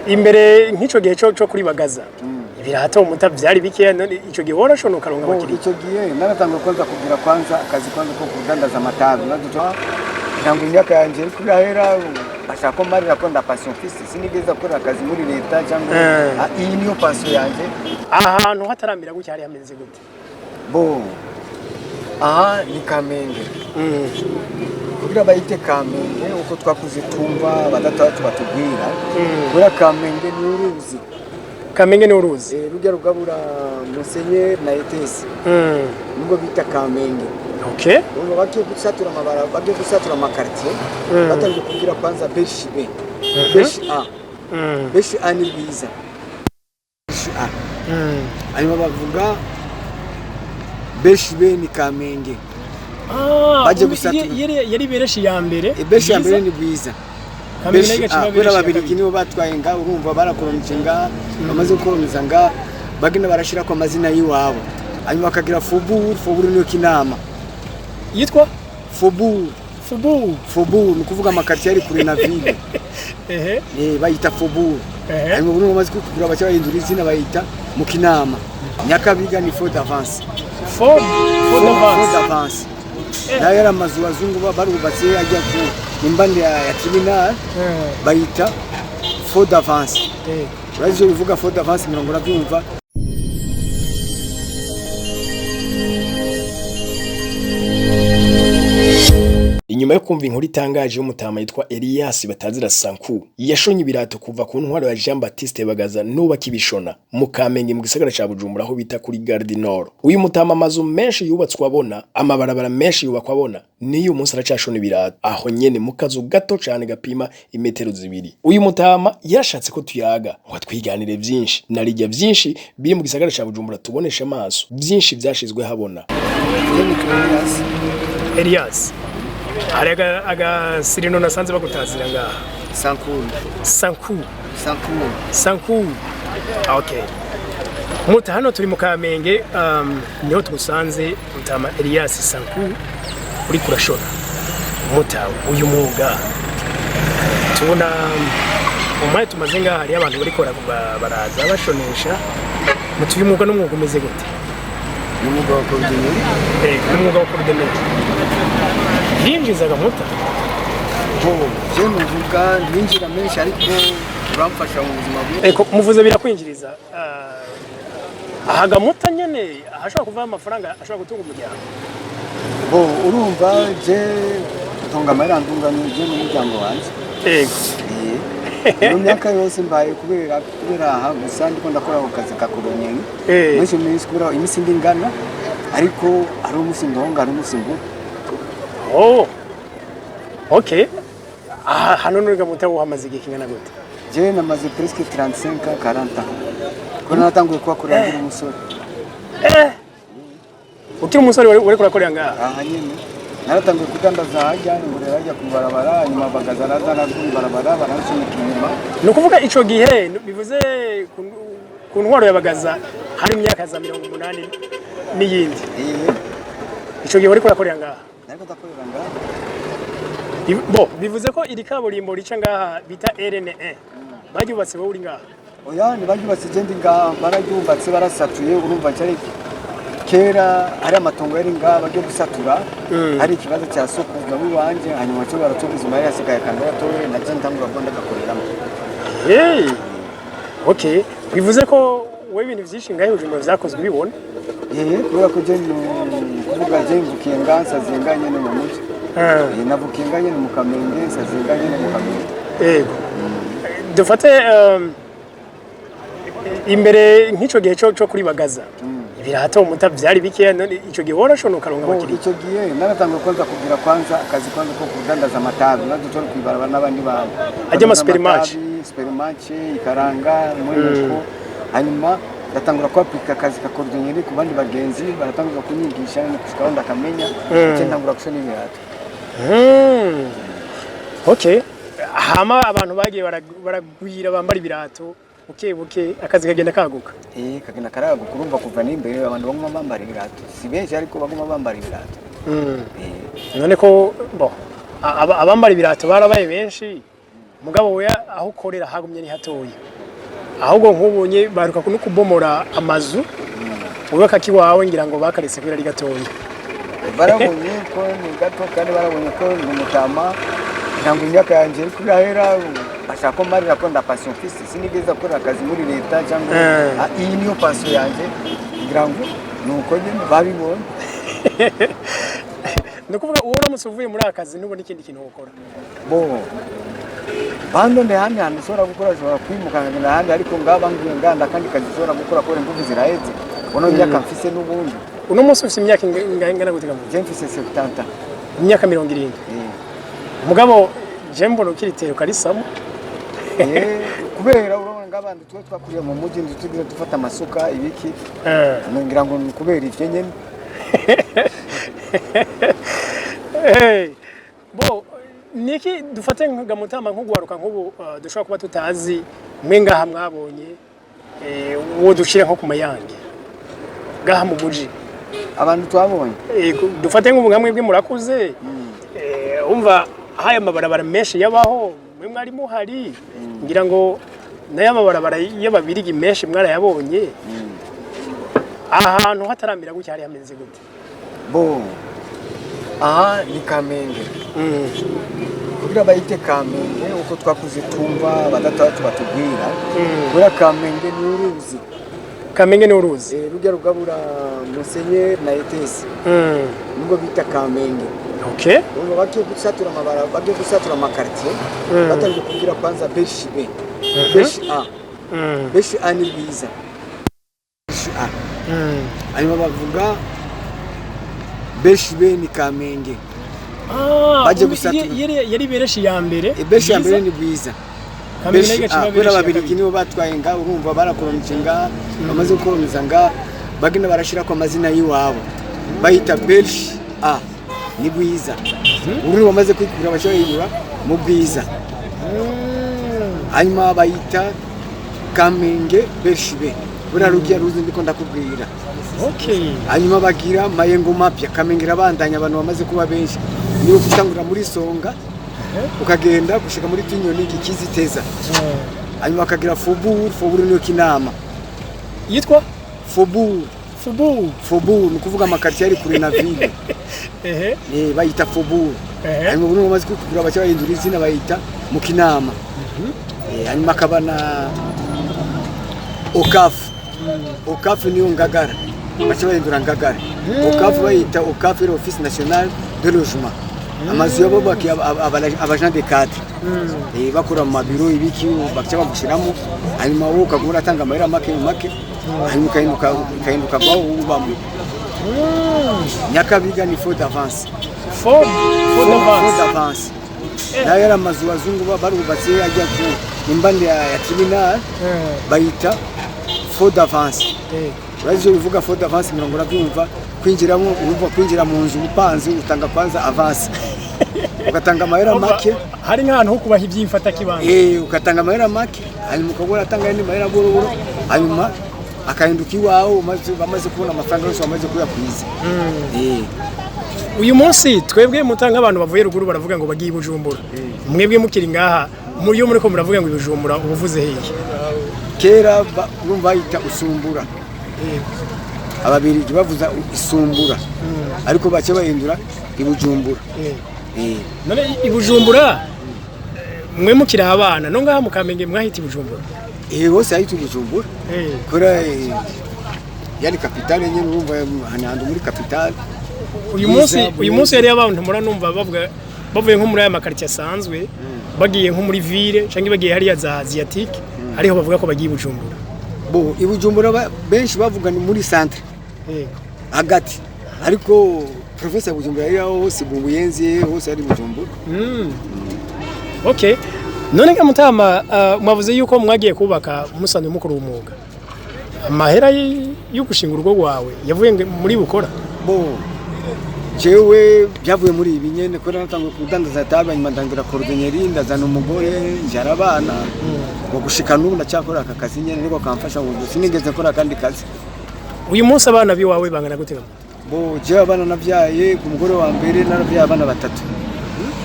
imbere nk'ico gihe cyo kuri bagaza ibirato umuta byari bikeya ico gihe warashona ukaronga abakiri ico gihe naratanga kwanza kugira kwanza akazi kwanza ko kudandaza amatabi naduto ntango imyaka yanje kuri ahera ashaka marira ko nda passion fils sinigeza gukora akazi muri leta cyangwa iyi niyo passion yanje ahantu hatarambira gucya hari hameze gute bo ni Kamenge kugira bayite Kamenge uko twakuze tumva badatatu batubwira kuri Kamenge ni uruzi Kamenge ni uruzi rujya rugabura Musenye na ETS nubwo bita Kamenge okay ubu bagiye gusatura amabara bagiye gusatura amakartier batangiye kugira kwanza Beshi B Beshi A ni biza Beshi A ayo bavuga Beshi B ni Kamenge bagiye gusatura yari Beshi ya mbere Beshi ya mbere ni biza kubera babiriki nibo batwaye nga urumva barakoronje nga bamaze gukoroniza nga bagenda barashira ko amazina yiwabo hanyuma bakagira Fobur niyo kinama yitwa Fobur ni kuvuga amakartier ari kure na ville bayita Fobur hanyuma buri bamaze kugura bacha bahindura izina bayita mu kinama Nyakabiga ni Ford Avance na yara mazu wazungu barubatse ajya ku imbande ya criminal bayita Ford Avance uraje bivuga Ford Avance mirongo nabyumva inyuma yo kumva inkuru itangaje y'umutama yitwa Elias Batazira Sanku yashonye ibirato kuva ku ntwaro ya Jean Baptiste Bagaza nuba kibishona mu Kamenge mu gisagara ca Bujumbura aho bita kuri Gare du Nord uyu mutama amazu menshi yubatswe abona amabarabara menshi yubakwa abona niyo umunsi aracashona ibirato aho nyene mu kazu gato cyane gapima imetero 2 uyu mutama yarashatse ko tuyaga ngo twiganire byinshi narijya byinshi biri mu gisagara ca Bujumbura tubonesha amaso byinshi byashizwe habona Elias aga sirino nasanze bakutazira ngaha Sanku okay muta hano turi mu Kamenge niho tugusanze mutama Elias Sanku uri kurashona muta uyu mwuga tubona umwe tumaze ngaha hari abantu bari kora baraza bashonesha mutu uyu mwuga n'umwuga umeze gute n'umwuga wa coordinateur n'umwuga wa coordinateur yinjizaga muta je muvuga ninjira menshi ariko uramfasha mu buzima bwe muvuze birakwinjiriza ahaga muta nyene ashobora kuva amafaranga ashobora gutunga umuryango urumva je gutunga amarandunga nije n'umuryango wanje mu myaka yose mbaye kubera aha gusa ndiko ndakora ku kazi ka koronyenyi mwese mwese kubera imisi ndingana ariko ari umusimbonga ari umusimbo okay hano nuriga muta uhamaze igihe kingana gute je namaze presque 35-40 ko natanguye kwa kurangira umusore ukiri umusore uri kurakorera ngaha nyene naratanguye kudandaza hajya ngurera hajya ku barabara nyuma Bagaza nazana ku barabara barashimika inyuma no kuvuga ico gihe bivuze ku ntwaro ya Bagaza hari imyaka za 80 n'iyindi ico gihe uri kurakorera ngaha nariko ndakorera ngaha bivuze ko iri kaburimbo rica ngaha bita RN1 bagyubatse bo uri ngaha oya ni bagyubatse je ndi ngaha baragyubatse barasatuye urumva cyari kera hari amatongo yari ngaha bagiye gusatura hari ikibazo cya soko gabi wanje hanyuma cyo baratubiza imari yasigaye kandi yatoye na je ntangura Rwanda gakoreramo okay bivuze ko we ibintu byinshi ngahe Bujumbura vyakozwe bibona kubera ko je kuvuga je mvukiye ngansa zinganye no mu muji navukiye nganye no mu Kamenge sazinganye no mu Kamenge dufate imbere nk'ico gihe cyo kuri Bagaza ibirato umuta byari bikeya ico gihe warashona ukaronga abakiri ico gihe naratanga kwanza kugira kwanza akazi kwanza ko kudandaza amatabi naduto kwibaraba n'abandi bantu ajya supermarket ikaranga muri hanyuma datangura kwapika akazi ka coordinateur ku bandi bagenzi baratangura kunyigisha n'ikushikaho ndakamenya cyentangura gushona ibirato okay hama abantu bagiye baragwira bambara ibirato buke akazi kagenda kaguka kagenda karaguka urumva kuva n'imbere abantu baguma bambara ibirato si benshi ariko baguma bambara ibirato none ko abambara ibirato barabaye benshi mugabo we aho ukorera hagumye ni hatoya ahubwo nk'ubonye baruka no kubomora amazu ubaka kiwawe ngira ngo bakarese kwira ari gatoya barabonye ko ni gato kandi barabonye ko ni umutama ntango imyaka yanje kuri ahera ashaka marira ko nda passion fils sinigeza gukora akazi muri leta cyangwa iyi niyo passion yanje ngira ngo nuko nyine babibona ndakuvuga uwo uramutse uvuye muri akazi nubona ikindi kintu ukora bo bando ne handi handi sora gukora jora kwimuka ngenda handi ariko ngabangiye nganda kandi kazi sora gukora kore nguvu ziraheze ono myaka mfise n'ubundi uno munsi ufite imyaka ingana gute gamu je mfise 70 imyaka 70 mugabo je mbona ukiritero karisamo kubera urabona ngabandi twe twakuriye mu mujyi ndutugire dufata amasuka ibiki ngira ngo kubera ivyo nyene bo niki dufate ngamutama nk'ugwaruka nk'ubu dushobora kuba tutazi mwenga hamwabonye wo dushira nko kumayange gaha mu muji abantu twabonye dufate nk'ubu ngamwe bwe murakuze umva haya mabarabara menshi yabaho mwe mwari muhari ngira ngo nayo mabarabara y'ababirigi menshi mwarayabonye ahantu hataramira gutya hari hameze gute bo aha ni Kamenge kugira bayite Kamenge uko twakuze tumva badatatu batubwira kuri Kamenge ni uruzi Kamenge ni uruzi rujya rugabura Musenye na ETS nubwo bita Kamenge okay ubu bagiye gusatura amabara bagiye gusatura amakartier batangiye kugira kwanza Beshi B Beshi A ni biza Beshi A ayo bavuga Beshi B ni Kamenge baje gusatura yari bereshi ya mbere Beshi ya mbere ni bwiza kubera babiriki nibo batwaye nga urumva barakoronice nga bamaze gukoroniza nga bagenda barashira ko amazina yiwabo bayita Beshi A ni bwiza uri bamaze kwikura bashoyibura mu bwiza hanyuma bayita Kamenge Beshi B bura rugiye ruzi ndiko ndakubwira okay hanyuma bagira mayengo mapya Kamenge rabandanya abantu bamaze kuba benshi niyo kutangura muri Songa ukagenda gushika muri Tinyoni gikiziteza hanyuma akagira Foburu niyo Kinama yitwa Foburu ni kuvuga amakartier ari kuri na ville bayita Foburu hanyuma buri bamaze kwikura bacha bahindura izina bayita mu Kinama hanyuma akabana Okafu niyo Ngagara bacha bahindura Ngagara Okafu bayita Okafu l'Office National de Logement amazu yabo baki abagent de cadre bakora mu mabiro ibiki bacha bagushiramo hanyuma wowe ukagura atanga amahera make hanyuma kahinduka bawo ubamo Nyakabiga ni faute d'avance nayo era amazu wazungu barubatse ajya ku imbande ya tribunal bayita faute d'avance uraje bivuga faute d'avance mirongo rabyumva kwinjiramo urumva kwinjira mu nzu upanze utanga kwanza avance ugatanga amahera make hari nk'ahantu ho kubaha ibyimfata kibanza ugatanga amahera make hanyuma ukagura atanga ni mahera boroboro hanyuma akahinduka iwawe bamaze kubona amafaranga yose bamaze kuyakwiza uyu munsi twebwe mutanga abantu bavuye ruguru baravuga ngo bagiye Bujumbura mwebwe mukiri ngaha muri yo muriko muravuga ngo Bujumbura ubuvuze hehe kera urumva yita usumbura ababiri bavuza isumbura ariko bace bahindura Ibujumbura none Ibujumbura mwe mukiri abana no ngaha mu Kamenge mwahita Ibujumbura hose ahita Ibujumbura kora yari capitale nyine urumva hanandi muri capitale uyu munsi yari abantu muranumva bavuga bavuye nko muri aya makartier asanzwe bagiye nko muri ville canke bagiye hariya za Asiatique ariho bavuga ko bagiye Bujumbura bo Ibujumbura benshi bavuga ni muri centre hagati ariko professor Bujumbura yari hose Buyenzi hose ari Bujumbura okay none ka mutama mwavuze yuko mwagiye kubaka musanzwe mukuru w'umwuga amahera yo gushinga urugo rwawe yavuye muri bukora bo jewe byavuye muri ibi nyene ko natangwe kudandaza tabe nyuma ndangira cordonnerie ndazana umugore njara abana ngo gushika n'ubu ndacyakora aka kazi nyene niko kamfasha ngo sinigeze kora kandi kazi uyu munsi abana biwawe bangana gute bo jewe abana navyaye ku mugore wa mbere naravyaye abana batatu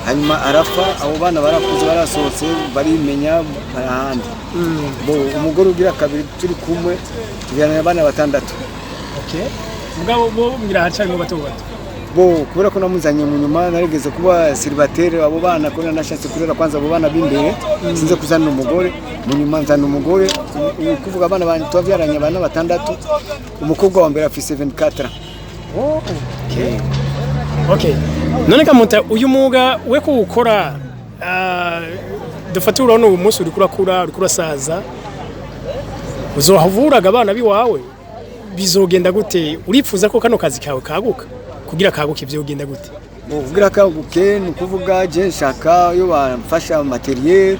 hanyuma arapfa abo bana barakuze barasohotse barimenya ahandi bo umugore ugira kabiri turi kumwe tujyana abana batandatu. Okay, mugabo bo ngira hacanye bato bo kubera ko namuzanye mu nyuma narigeze kuba célibataire abo bana ko nashatse kurera kwanza abo bana b'imbere sinze kuzana umugore mu nyuma nzana umugore kuvuga abana banje twavyaranye abana batandatu umukobwa wa mbere afise 24 ans. Okay. Okay. None kamuta uyu muga we ko ukora dufatura no umunsi uri kurakura saza uzohavuraga abana biwawe bizogenda gute uripfuza ko kano kazi kawe kaguka kugira kaguke vyogenda gute? Kugira kaguke nukuvuga je nshaka yo bamfasha materiel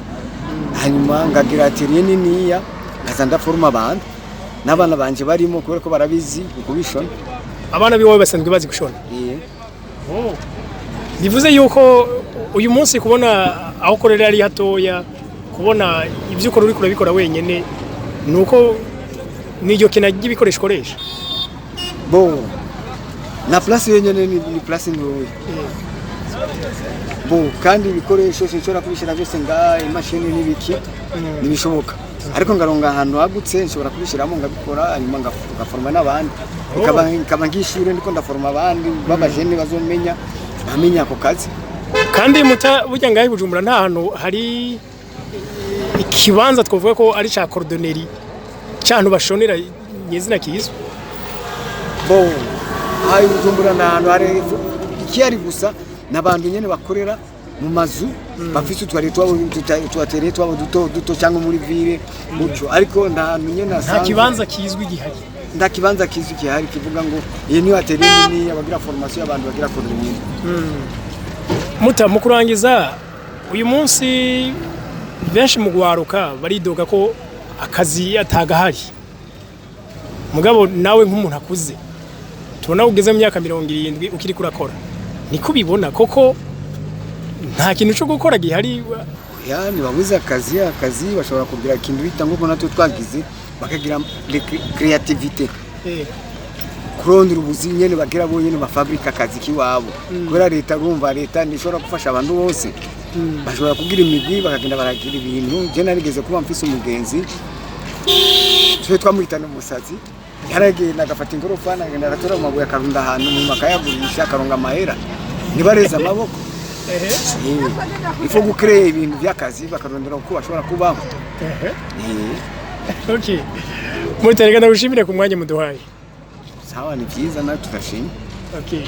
hanyuma ngagira atelier niniya nkazanda forma abana n'abana banje barimo kubera ko barabizi ukubishona. Abana biwawe basanzwe bazi gushona? Bivuze yuko uyu munsi kubona aho korera ari hatoya kubona ibyo ukora uri kurabikora wenyene nuko niyo kina gibikoresho koresha bo na place yenyene ni place ndoye bo kandi ibikoresho sinshobora kubishira byose nga imashini n'ibiki nibishoboka ariko ngaronga ahantu hagutse nshobora kubishiramo ngabikora hanyuma ngaforma n'abandi ikaba ngishire ndiko ndaforma abandi babajene bazomenya bamenya ako kazi. Kandi muta burya ngahi Bujumbura nta hantu hari ikibanza twovuga ko ari ca cordonnerie cyantu bashonera nyezina kizwe bo hayi Bujumbura nta hantu hari ikiyari gusa nabantu nyene bakorera mu mazu bafise utwari twatere twabo duto cyangwa muri ville muco ariko nta hantu nyene nta kibanza kizwe gihari nda kibanza kizwe gihari kivuga ngo iyi ni atelier nini abagira formation y'abantu bagira cordonnerie. Muta mukurangiza uyu munsi benshi mu gwaruka baridoga ko akazi atagahari mugabo nawe nk'umuntu akuze tubona ugeze mu myaka 70 ukiri kurakora niko bibona koko nta kintu cyo gukora gihari yani babuze akazi bashobora kugira ikintu bitango ko natwe twagize bakagira creativity kurondera ubuzi nyene bagira bo nyene bafabrika akazi kiwabo kubera leta urumva leta nishobora gufasha abantu bose bashobora kugira imigwi bakagenda baragira ibintu je narigeze kuba mfise umugenzi twe twamwitana umusazi yaragenda agafata ingorofana agenda aratora amabuye akarunda ahantu mu makayagurisha akaronga amahera nibareza amaboko ifo gukrea ibintu by'akazi bakarondera uko bashobora kubaho. Okay, mutereka ndagushimire ku mwanya muduhaye. Sawa ni byiza na tutashimye. Okay.